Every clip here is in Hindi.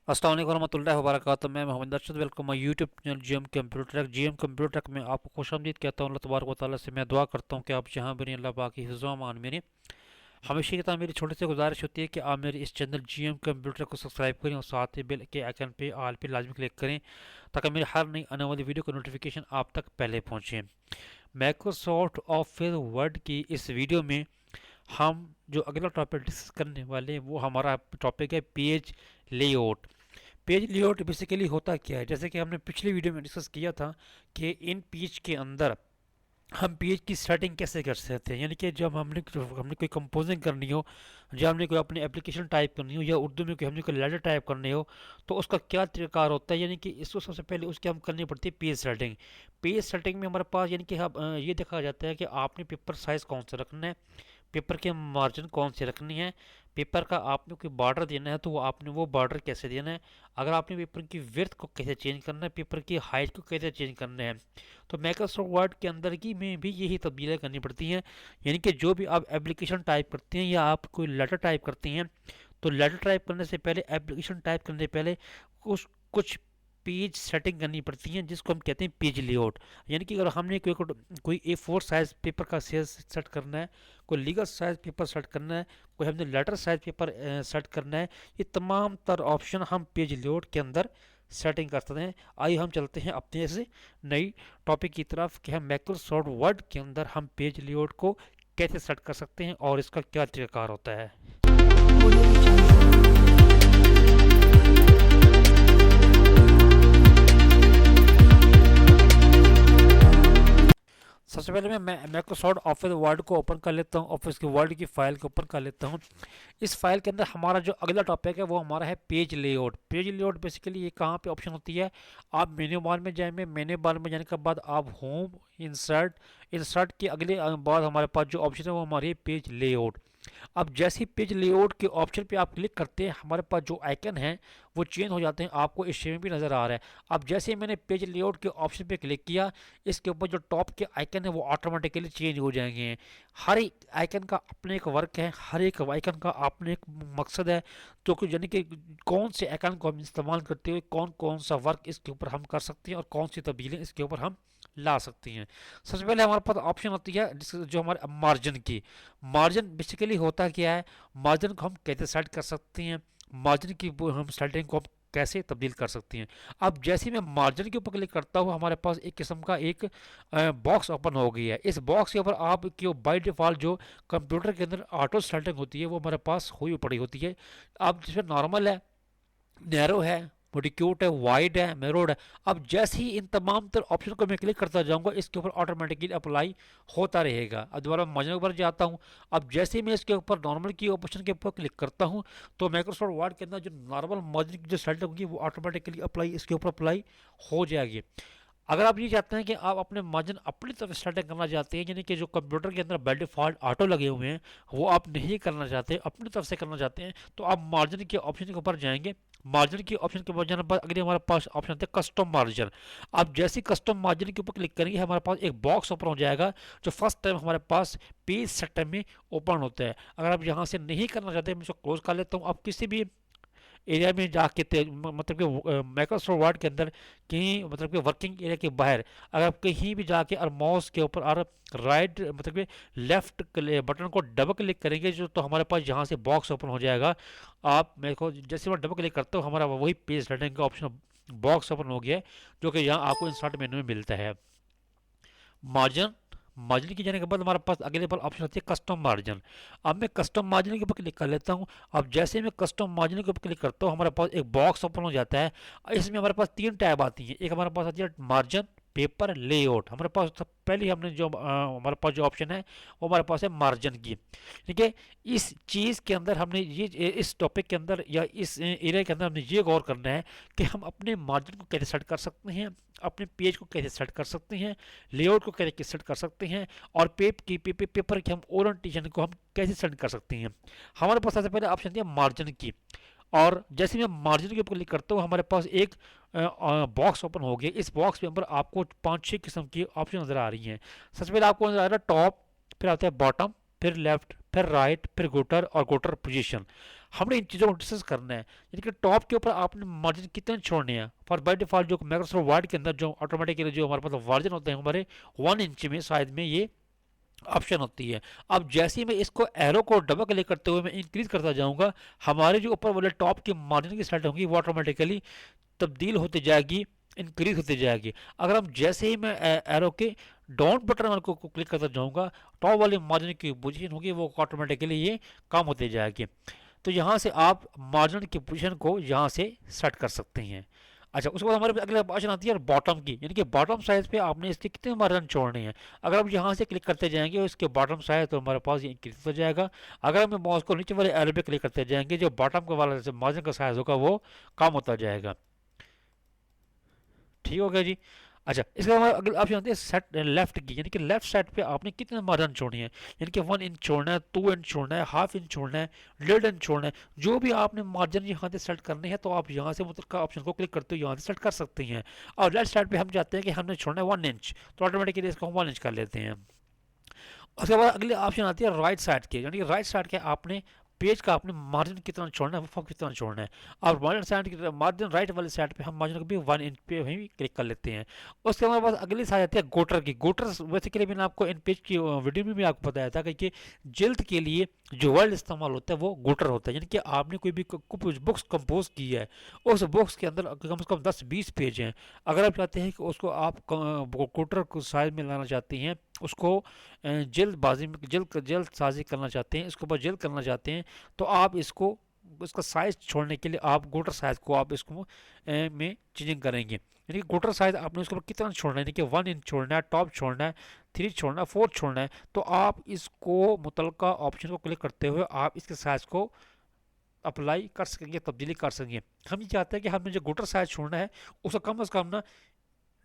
अस्सलाम वालेकुम रहमतुल्लाहि व बरकातुहू। मैं Mohammad Arshad. Welcome my YouTube channel GM computer tech. GM computer tech में आपको खुशामदीद कहता हूँ। अल्लाह तबारक व तआला से मैं दुआ करता हूँ कि आप जहाँ भी रहें अल्लाह पाक की हिफ्ज़ व अमान में रहें। हमेशा की तरह मेरी छोटी सी गुजारिश होती है कि आप मेरे इस चैनल जीएम कंप्यूटर को सब्सक्राइब करें और साथ ही बेल के आइकन पे ऑल पे लाजमी क्लिक करें ताकि मेरी हर नई आने वाली वीडियो का नोटिफिकेशन आप तक पहले पहुँचे। माइक्रोसॉफ्ट ऑफिस वर्ड की इस वीडियो में हम जो अगला टॉपिक डिस्कस करने वाले हैं वो हमारा टॉपिक है page layout. Page layout basically होता क्या है, जैसे कि हमने पिछली वीडियो में डिस्कस किया था कि इन पेज के अंदर हम पेज की सेटिंग कैसे कर सकते हैं। यानी कि जब हमने कोई कंपोजिंग करनी हो, जब हमने कोई अपनी एप्लीकेशन टाइप करनी हो या उर्दू में कोई हमने कोई लेटर टाइप करनी हो तो उसका क्या तरीका होता है। यानी कि इसको सबसे पहले उसके हम करनी पड़ती है पेज सेटिंग। पेज सेटिंग में हमारे पास यानी कि ये देखा जाता है कि आपने पेपर साइज़ कौन सा रखना है, पेपर के मार्जिन कौन से रखनी है, पेपर का आपने कोई बॉर्डर देना है तो वो आपने वो बॉर्डर कैसे देना है, अगर आपने पेपर की विड्थ को कैसे चेंज करना है, पेपर की हाइट को कैसे चेंज करना है। तो माइक्रोसॉफ्ट वर्ड के अंदर की में भी यही तब्दीलियाँ करनी पड़ती हैं। यानी कि जो भी आप एप्लीकेशन टाइप करते हैं या आप कोई लेटर टाइप करते हैं तो लेटर टाइप करने से पहले, एप्लीकेशन टाइप करने से पहले कुछ कुछ पेज सेटिंग करनी पड़ती है जिसको हम कहते हैं पेज लेआउट। यानी कि अगर हमने कोई A4 साइज पेपर का साइज सेट करना है, कोई लीगल साइज पेपर सेट करना है, कोई हमने लेटर साइज पेपर सेट करना है, ये तमाम तर ऑप्शन हम पेज लेआउट के अंदर सेटिंग कर सकते हैं। आइए हम चलते हैं अपने से नई टॉपिक की तरफ कि हम माइक्रोसॉफ्ट वर्ड के अंदर हम पेज लेआउट को कैसे सेट कर सकते हैं और इसका क्या तरीका होता है। सबसे पहले मैं माइक्रोसॉफ्ट ऑफिस वर्ड को ओपन कर लेता हूँ, ऑफिस की वर्ड की फाइल को ओपन कर लेता हूँ। इस फाइल के अंदर हमारा जो अगला टॉपिक है वो हमारा है page layout. Page layout basically ये कहाँ पे ऑप्शन होती है, आप मेन्यू बार में जाएंगे, मेन्यू बार में जाने के बाद आप होम, इंसर्ट, इंसर्ट के अगले बाद हमारे पास जो ऑप्शन है वो हमारी पेज लेआउट। अब जैसे ही पेज लेआउट के ऑप्शन पे आप क्लिक करते हैं हमारे पास जो आइकन है वो चेंज हो जाते हैं, आपको इस शेप में भी नज़र आ रहा है। अब जैसे ही मैंने पेज लेआउट के ऑप्शन पे क्लिक किया, इसके ऊपर जो टॉप के आइकन है वो ऑटोमेटिकली चेंज हो जाएंगे। हर एक आइकन का अपने एक वर्क है, हर एक आइकन का अपने एक मकसद है। तो यानी कि कौन से आइकन को हम इस्तेमाल करते हुए कौन कौन सा वर्क इसके ऊपर हम कर सकते हैं और कौन सी तब्दीलें इसके ऊपर हम ला सकती हैं। सबसे पहले हमारे पास ऑप्शन होती है जो हमारे मार्जिन की। मार्जिन बेसिकली होता क्या है, मार्जिन को हम कैसे सेट कर सकते हैं, मार्जिन की हम सेटिंग को हम कैसे तब्दील कर सकते हैं। अब जैसे मैं मार्जिन के ऊपर क्लिक करता हूँ हमारे पास एक किस्म का एक बॉक्स ओपन हो गई है। इस बॉक्स के ऊपर आप की बाय डिफ़ॉल्ट जो कंप्यूटर के अंदर ऑटो सेटिंग होती है वो हमारे पास हुई पड़ी होती है। अब जिसमें नॉर्मल है, नैरो है, मोडिक्यूट है, वाइड है, मेरोड है। अब जैसे ही इन तमाम तर ऑप्शन को मैं क्लिक करता जाऊंगा इसके ऊपर ऑटोमेटिकली अप्लाई होता रहेगा। अब दोबारा मार्जिन पर जाता हूं, अब जैसे ही मैं इसके ऊपर नॉर्मल की ऑप्शन के ऊपर क्लिक करता हूं तो माइक्रोसॉफ्ट वर्ड के अंदर जो नॉर्मल मार्जिन की जो सेटिंग होगी वो ऑटोमेटिकली अप्लाई इसके ऊपर अप्लाई हो जाएगी। अगर आप ये चाहते हैं कि आप अपने मार्जिन अपनी तरफ सेटिंग करना चाहते हैं, यानी कि जो कंप्यूटर के अंदर बाय डिफ़ॉल्ट ऑटो लगे हुए हैं वो आप नहीं करना चाहते, अपनी तरफ से करना चाहते हैं, तो आप मार्जिन के ऑप्शन के ऊपर जाएंगे। मार्जिन के ऑप्शन के ऊपर जाने के बाद अगले हमारे पास ऑप्शन आता है कस्टम मार्जिन। आप जैसे कस्टम मार्जिन के ऊपर क्लिक करेंगे हमारे पास एक बॉक्स ओपन हो जाएगा जो फर्स्ट टाइम हमारे पास पेज सेटअप में ओपन होता है। अगर आप यहाँ से नहीं करना चाहते, मैं इसको क्लोज कर लेता हूँ। आप किसी भी एरिया में जाके मतलब कि माइक्रोसॉफ्ट वर्ड के अंदर कहीं मतलब कि वर्किंग एरिया के बाहर अगर आप कहीं भी जाके और माउस के ऊपर और राइट मतलब कि लेफ्ट बटन को डबल क्लिक करेंगे जो तो हमारे पास यहाँ से बॉक्स ओपन हो जाएगा। आप मेरे को जैसे मैं डबल क्लिक करता हूँ हमारा वही पेज सेटिंग का ऑप्शन बॉक्स ओपन हो गया है जो कि यहाँ आपको इंसर्ट मेन्यू में मिलता है। मार्जिन, मार्जिन की जाने के बाद हमारे पास अगले पर ऑप्शन होती है कस्टम मार्जिन। अब मैं कस्टम मार्जिन के ऊपर क्लिक कर लेता हूँ। अब जैसे मैं कस्टम मार्जिन के ऊपर क्लिक करता हूँ हमारे पास एक बॉक्स ओपन हो जाता है। इसमें हमारे पास तीन टैब आती हैं। एक हमारे पास आती है मार्जिन, पेपर, लेआउट। हमारे पास पहले हमने जो हमारे पास जो ऑप्शन है वो हमारे पास है मार्जिन की। ठीक है, इस चीज़ के अंदर हमने ये इस टॉपिक के अंदर या इस एरिया के अंदर हमने ये गौर करना है कि हम अपने मार्जिन को कैसे सेट कर सकते हैं, अपने पेज को कैसे सेट कर सकते हैं, लेआउट को कैसे सेट कर सकते हैं और पेपर की हम ओरिएंटेशन को हम कैसे सेट कर सकते हैं। हमारे पास सबसे पहले ऑप्शन दिया मार्जिन की, और जैसे मैं मार्जिन के ऊपर क्लिक करता हूँ हमारे पास एक बॉक्स ओपन हो गया। इस बॉक्स के ऊपर आपको 5-6 किस्म की ऑप्शन नज़र आ रही हैं। सबसे पहले आपको नज़र आ रहा है टॉप, फिर आता है बॉटम, फिर लेफ्ट, फिर राइट, फिर गुटर और गुटर पोजीशन। हमने इन चीज़ों को डिस्कस करना है। यानी कि टॉप के ऊपर आपने मार्जिन कितने छोड़ने हैं। फॉर बाय डिफॉल्ट जो माइक्रोसॉफ्ट वर्ड के अंदर जो ऑटोमेटिकली जो हमारे पास मार्जिन होते हैं हमारे 1 इंच में साइज में ये ऑप्शन होती है। अब जैसे ही मैं इसको एरो को डबल क्लिक करते हुए मैं इंक्रीज करता जाऊंगा, हमारे जो ऊपर वाले टॉप की मार्जिन की स्लाइड होगी वो ऑटोमेटिकली तब्दील होती जाएगी, इंक्रीज होती जाएगी। अगर हम जैसे ही मैं एरो के डाउन बटन वाले को क्लिक करता जाऊंगा, टॉप वाली मार्जिन की पोजीशन होगी वो ऑटोमेटिकली ये कम होती जाएगी। तो यहाँ से आप मार्जिन की पोजीशन को यहाँ से सेट कर सकते हैं। अच्छा, उसके बाद हमारे पास अगला ऑप्शन आती है बॉटम की, यानी कि बॉटम साइज पे आपने इसके कितने मार्जिन छोड़ने हैं। अगर हम यहाँ से क्लिक करते जाएंगे और इसके बॉटम साइज तो हमारे पास ये इंक्रीज हो जाएगा। अगर हम माउस को नीचे वाले एरो पे क्लिक करते जाएंगे, जो बॉटम का वाला मार्जिन का साइज होगा वो कम होता जाएगा। ठीक हो गया जी। अच्छा, इसके बाद अगला ऑप्शन आती है सेट लेफ्ट की, यानी कि लेफ्ट साइड पे आपने कितने मार्जिन छोड़नी है। यानी कि 1 इंच छोड़ना है, 2 इंच छोड़ना है, हाफ इंच छोड़ना है, 1.5 इंच छोड़ना है। जो भी आपने मार्जिन यहाँ से सेट करने हैं तो आप यहाँ से मतलब का ऑप्शन को क्लिक करते हो यहाँ से सेट कर सकते हैं। और लेफ्ट साइड पे हम चाहते हैं कि हमने छोड़ना है 1 इंच, तो ऑटोमेटिकली इसको हम 1 इंच कर लेते हैं। उसके बाद अगली ऑप्शन आती है राइट साइड के, यानी कि राइट साइड के आपने पेज का आपने मार्जिन कितना छोड़ना है, वो कितना छोड़ना है। और मार्जिन साइड की मार्जिन राइट वाली साइड पे हम मार्जिन को भी 1 इंच पे ही क्लिक कर लेते हैं। उसके हमारे पास अगली साइड आती है गोटर की। गोटर बेसिकली मैंने आपको इन पेज की वीडियो में भी आपको बताया था कि जल्द के लिए जो वर्ड इस्तेमाल होता है वो गोटर होता है। यानी कि आपने कोई भी कुछ बुक्स कंपोज की है, उस बुक्स के अंदर कम से कम 10-20 पेज हैं। अगर आप चाहते हैं कि उसको आप गोटर को साइज में लाना चाहते हैं, उसको जल्दबाजी में जल्द साजी करना चाहते हैं, इसके ऊपर जल्द करना चाहते हैं, तो आप इसको इसका साइज छोड़ने के लिए आप गोटर साइज को आप इसको में चेंजिंग करेंगे। यानी कि गोटर साइज आपने उसके ऊपर कितना छोड़ना है, यानी कि 1 इंच छोड़ना है, टॉप छोड़ना है, 3 छोड़ना है, 4 छोड़ना है। तो आप इसको मुतलका ऑप्शन को क्लिक करते हुए आप इसके साइज को अप्लाई कर सकेंगे, तब्दीली कर सकेंगे। हम ये चाहते हैं कि हमें जो गोटर साइज छोड़ना है उसका कम से कम ना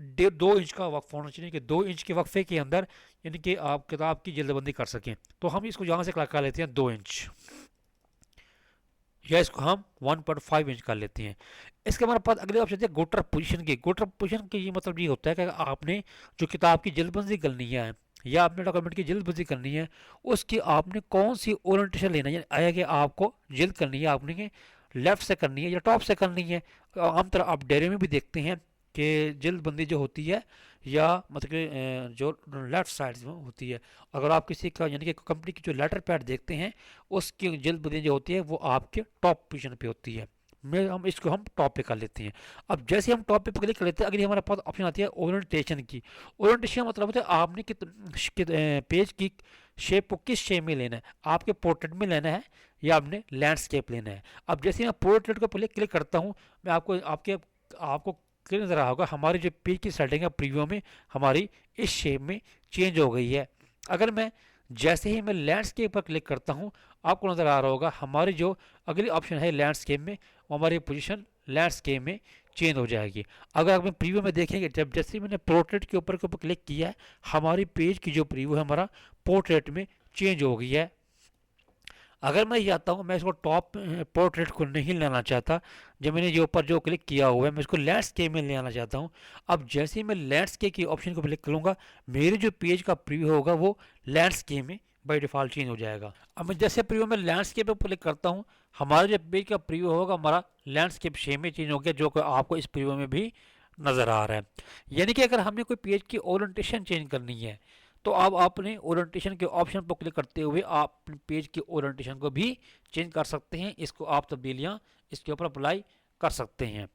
2 इंच का वक्फ होना चाहिए, कि 2 इंच के वक्फे के अंदर यानी कि आप किताब की जल्दबंदी कर सकें। तो हम इसको यहाँ से कर लेते हैं 2 इंच, या इसको हम 1.5 इंच कर लेते हैं। इसके हमारे पास अगले ऑप्शन है गोटर पोजीशन की। गोटर पोजीशन की ये मतलब ये होता है कि आपने जो किताब की जल्दबंदी करनी है या आपने डॉक्यूमेंट की जल्दबंदी करनी है, उसकी आपने कौन सी ओरिएंटेशन लेना है। आया कि आपको जल्द करनी है, आपने लेफ्ट से करनी है या टॉप से करनी है। आमतौर आप डेयरी में भी देखते हैं कि जल्दबंदी जो होती है या मतलब कि जो लेफ्ट साइड में होती है। अगर आप किसी का यानी कि कंपनी की जो लेटर पैड देखते हैं, उसकी जल्दबंदी जो होती है वो आपके टॉप पोजीशन पे होती है। मैं हम इसको हम टॉप पे कर लेते हैं। अब जैसे हम टॉप पे क्लिक कर लेते हैं, अगली हमारे पास ऑप्शन आती है ओरिएंटेशन की। ओरिएंटेशन मतलब होता है आपने पेज की शेप को किस शेप में लेना है, आपके पोर्ट्रेट में लेना है या आपने लैंडस्केप लेना है। अब जैसे मैं पोर्ट्रेट को पहले क्लिक करता हूँ, मैं आपको क्लियर नज़र आ होगा हमारी जो पेज की सेटिंग है प्रीव्यू में हमारी इस शेप में चेंज हो गई है। अगर मैं जैसे ही मैं लैंडस्केप पर क्लिक करता हूँ, आपको नज़र आ रहा होगा हमारी जो अगली ऑप्शन है लैंडस्केप में, वो हमारी पोजीशन लैंडस्केप में चेंज हो जाएगी। अगर आप प्रीव्यू में देखेंगे, जब जैसे ही मैंने पोर्ट्रेट के ऊपर क्लिक किया है, हमारी पेज की जो प्रीव्यू है हमारा पोर्ट्रेट में चेंज हो गई है। अगर मैं चाहता हूँ, मैं इसको टॉप पोर्ट्रेट को नहीं लेना चाहता, जब मैंने जो ऊपर जो क्लिक किया हुआ है मैं इसको लैंडस्केप में ले आना चाहता हूँ। अब जैसे ही मैं लैंडस्केप की ऑप्शन को क्लिक करूँगा, मेरे जो पेज का प्रीव्यू होगा वो लैंडस्केप में बाय डिफ़ॉल्ट चेंज हो जाएगा। अब मैं जैसे प्रीव्यू में लैंडस्केप पर क्लिक करता हूँ, हमारा जो पेज का प्रीव्यू होगा हमारा लैंडस्केप शेप में चेंज हो गया, जो कि आपको इस प्रीव्यू में भी नज़र आ रहा है। यानी कि अगर हमने कोई पेज की ओरिएंटेशन चेंज करनी है, तो आप अपने ओरिएंटेशन के ऑप्शन पर क्लिक करते हुए आप अपने पेज के ओरिएंटेशन को भी चेंज कर सकते हैं। इसको आप तब्दीलियाँ इसके ऊपर अप्लाई कर सकते हैं।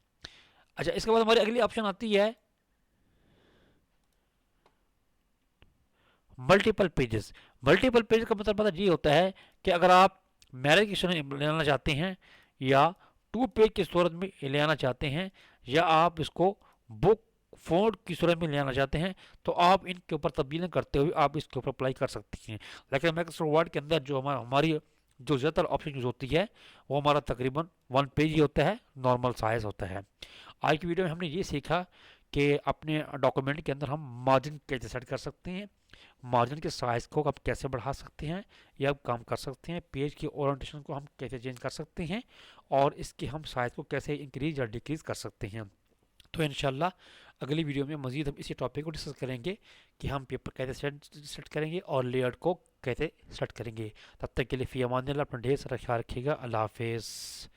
अच्छा, इसके बाद हमारी अगली ऑप्शन आती है मल्टीपल पेजेस। मल्टीपल पेज का मतलब पता ये होता है कि अगर आप मैरिज की सूरत में लेना चाहते हैं या 2 पेज की सूरत में ले आना चाहते हैं या आप इसको बुक फ़ॉन्ट की सूरत में ले आना चाहते हैं, तो आप इनके ऊपर तब्दीलें करते हुए आप इसके ऊपर अप्लाई कर सकते हैं। लेकिन माइक्रोसॉफ्ट वर्ड के अंदर जो हमारी जो ज़्यादातर ऑप्शन यूज़ होती है वो हमारा तकरीबन 1 पेज ही होता है, नॉर्मल साइज़ होता है। आज की वीडियो में हमने ये सीखा कि अपने डॉक्यूमेंट के अंदर हम मार्जिन कैसे सेट कर सकते हैं, मार्जिन के साइज़ को आप कैसे बढ़ा सकते हैं या कम कर सकते हैं, पेज की ओरिएंटेशन को हम कैसे चेंज कर सकते हैं और इसके हम साइज़ को कैसे इंक्रीज या डिक्रीज़ कर सकते हैं। तो इंशाल्लाह अगली वीडियो में मज़ीद हम इसी टॉपिक को डिस्कस करेंगे कि हम पेपर कैसे सेट करेंगे और लेआउट को कैसे सेट करेंगे। तब तक के लिए फ़ी अमान अल्लाह, अपना ढेर सारा ख्याल रखिएगा। अल्लाह हाफिज़।